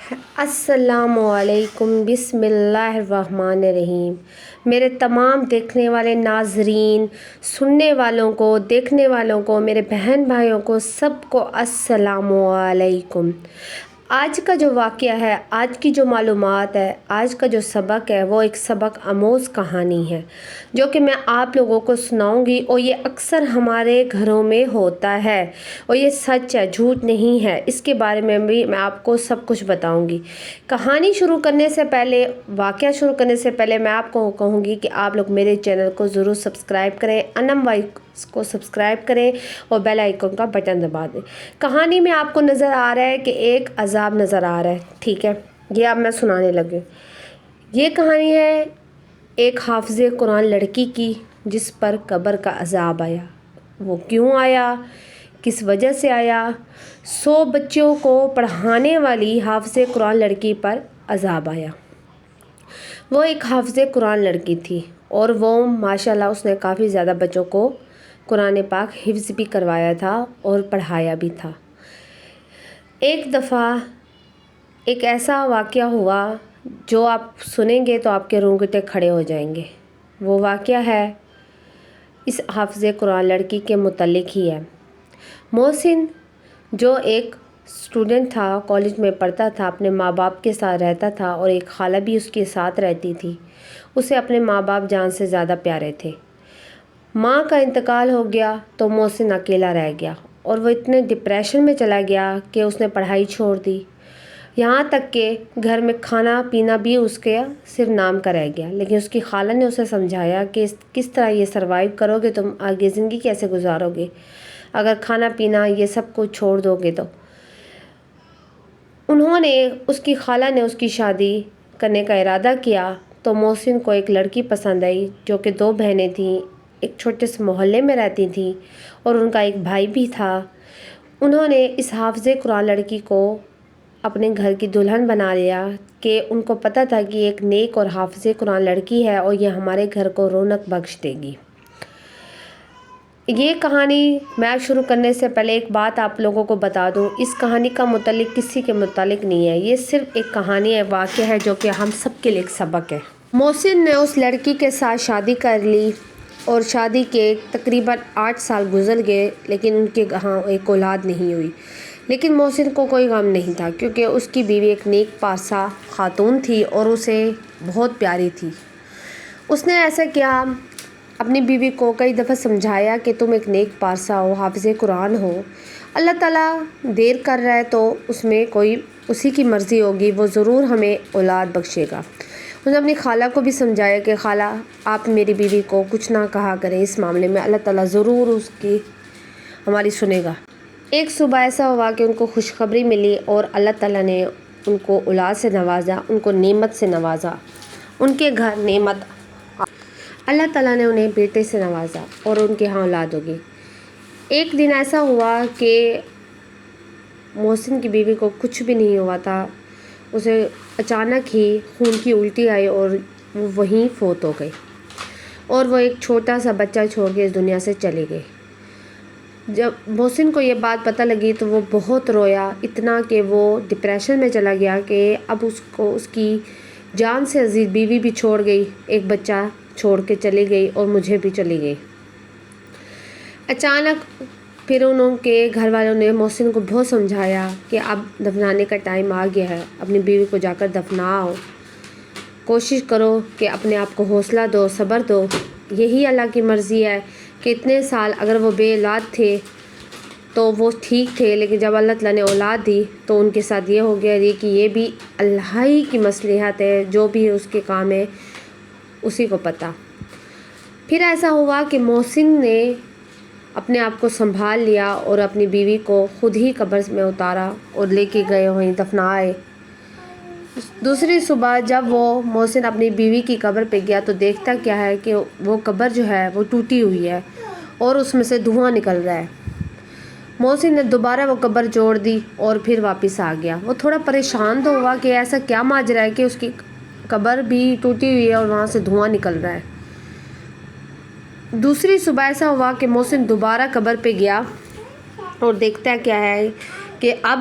السلام علیکم، بسم اللہ الرحمن الرحیم۔ میرے تمام دیکھنے والے ناظرین، سننے والوں کو، دیکھنے والوں کو، میرے بہن بھائیوں کو، سب کو السلام علیکم۔ آج کا جو واقعہ ہے، آج کی جو معلومات ہے، آج کا جو سبق ہے، وہ ایک سبق آموز کہانی ہے جو کہ میں آپ لوگوں کو سناؤں گی، اور یہ اکثر ہمارے گھروں میں ہوتا ہے اور یہ سچ ہے، جھوٹ نہیں ہے۔ اس کے بارے میں بھی میں آپ کو سب کچھ بتاؤں گی۔ کہانی شروع کرنے سے پہلے، واقعہ شروع کرنے سے پہلے میں آپ کو کہوں گی کہ آپ لوگ میرے چینل کو ضرور سبسکرائب کریں، انم وائس کو سبسکرائب کریں اور بیل آئیکن کا بٹن دبا دیں۔ کہانی میں آپ کو نظر آ رہا ہے کہ ایک عذاب نظر آ رہا ہے، ٹھیک ہے؟ یہ اب میں سنانے لگی۔ یہ کہانی ہے ایک حافظ قرآن لڑکی کی جس پر قبر کا عذاب آیا۔ وہ کیوں آیا؟ کس وجہ سے آیا؟ 100 بچوں کو پڑھانے والی حافظ قرآن لڑکی پر عذاب آیا۔ وہ ایک حافظ قرآن لڑکی تھی اور وہ ماشاءاللہ اس نے کافی زیادہ بچوں کو قرآن پاک حفظ بھی کروایا تھا اور پڑھایا بھی تھا۔ ایک دفعہ ایک ایسا واقعہ ہوا جو آپ سنیں گے تو آپ کے رونگٹے کھڑے ہو جائیں گے۔ وہ واقعہ ہے اس حافظ قرآن لڑکی کے متعلق ہی ہے۔ محسن جو ایک اسٹوڈنٹ تھا، کالج میں پڑھتا تھا، اپنے ماں باپ کے ساتھ رہتا تھا اور ایک خالہ بھی اس کے ساتھ رہتی تھی۔ اسے اپنے ماں باپ جان سے زیادہ پیارے تھے۔ ماں کا انتقال ہو گیا تو محسن اکیلا رہ گیا اور وہ اتنے ڈپریشن میں چلا گیا کہ اس نے پڑھائی چھوڑ دی، یہاں تک کہ گھر میں کھانا پینا بھی اس کے صرف نام کا رہ گیا۔ لیکن اس کی خالہ نے اسے سمجھایا کہ کس طرح یہ سروائیو کرو گے، تم آگے زندگی کیسے گزارو گے اگر کھانا پینا یہ سب کچھ چھوڑ دو گے تو۔ اس کی خالہ نے اس کی شادی کرنے کا ارادہ کیا تو محسن کو ایک لڑکی پسند آئی جو کہ 2 بہنیں تھیں، ایک چھوٹے سے محلے میں رہتی تھیں اور ان کا ایک بھائی بھی تھا۔ انہوں نے اس حافظ قرآن لڑکی کو اپنے گھر کی دلہن بنا لیا کہ ان کو پتہ تھا کہ ایک نیک اور حافظ قرآن لڑکی ہے اور یہ ہمارے گھر کو رونق بخش دے گی۔ یہ کہانی میں شروع کرنے سے پہلے ایک بات آپ لوگوں کو بتا دوں، اس کہانی کا متعلق کسی کے متعلق نہیں ہے، یہ صرف ایک کہانی ہے، واقعہ ہے جو کہ ہم سب کے لیے ایک سبق ہے۔ محسن نے اس لڑکی کے ساتھ شادی کر لی اور شادی کے تقریباً 8 سال گزر گئے، لیکن ان کے ہاں ایک اولاد نہیں ہوئی۔ لیکن محسن کو کوئی غم نہیں تھا کیونکہ اس کی بیوی ایک نیک پاسا خاتون تھی اور اسے بہت پیاری تھی۔ اس نے ایسا کیا، اپنی بیوی کو کئی دفعہ سمجھایا کہ تم ایک نیک پاسا ہو، حافظ قرآن ہو، اللہ تعالیٰ دیر کر رہا ہے تو اس میں کوئی اسی کی مرضی ہوگی، وہ ضرور ہمیں اولاد بخشے گا۔ اس نے اپنی خالہ کو بھی سمجھایا کہ خالہ آپ میری بیوی کو کچھ نہ کہا کریں اس معاملے میں، اللہ تعالیٰ ضرور اس کی ہماری سنے گا۔ ایک صبح ایسا ہوا کہ ان کو خوشخبری ملی اور اللہ تعالیٰ نے ان کو اولاد سے نوازا، ان کو نعمت سے نوازا، ان کے گھر نعمت، اللہ تعالیٰ نے انہیں بیٹے سے نوازا اور ان کے ہاں اولاد ہوگی۔ ایک دن ایسا ہوا کہ محسن کی بیوی کو کچھ بھی نہیں ہوا تھا، اسے اچانک ہی خون کی الٹی آئی اور وہ وہیں فوت ہو گئی اور وہ ایک چھوٹا سا بچہ چھوڑ کے اس دنیا سے چلے گئے۔ جب محسن کو یہ بات پتہ لگی تو وہ بہت رویا، اتنا کہ وہ ڈپریشن میں چلا گیا کہ اب اس کو اس کی جان سے عزیز بیوی بھی چھوڑ گئی، ایک بچہ چھوڑ کے چلی گئی اور مجھے بھی چلی گئی۔ اچانک پھر انہوں کے گھر والوں نے محسن کو بہت سمجھایا کہ اب دفنانے کا ٹائم آ گیا ہے، اپنی بیوی کو جا کر دفناؤ، کوشش کرو کہ اپنے آپ کو حوصلہ دو، صبر دو، یہی اللہ کی مرضی ہے کہ اتنے سال اگر وہ بے اولاد تھے تو وہ ٹھیک تھے، لیکن جب اللہ تعالیٰ نے اولاد دی تو ان کے ساتھ یہ ہو گیا کہ یہ بھی اللہ ہی کی مصلحت ہے، جو بھی اس کے کام ہے اسی کو پتہ۔ پھر ایسا ہوا کہ محسن نے اپنے آپ کو سنبھال لیا اور اپنی بیوی کو خود ہی قبر میں اتارا اور لے کے گئے، وہیں دفنائے۔ دوسری صبح جب وہ محسن اپنی بیوی کی قبر پہ گیا تو دیکھتا کیا ہے کہ وہ قبر جو ہے وہ ٹوٹی ہوئی ہے اور اس میں سے دھواں نکل رہا ہے۔ محسن نے دوبارہ وہ قبر جوڑ دی اور پھر واپس آ گیا۔ وہ تھوڑا پریشان تو ہوا کہ ایسا کیا ماجرا ہے کہ اس کی قبر بھی ٹوٹی ہوئی ہے اور وہاں سے دھواں نکل رہا ہے۔ دوسری صبح ایسا ہوا کہ محسن دوبارہ قبر پہ گیا اور دیکھتا کیا ہے کہ اب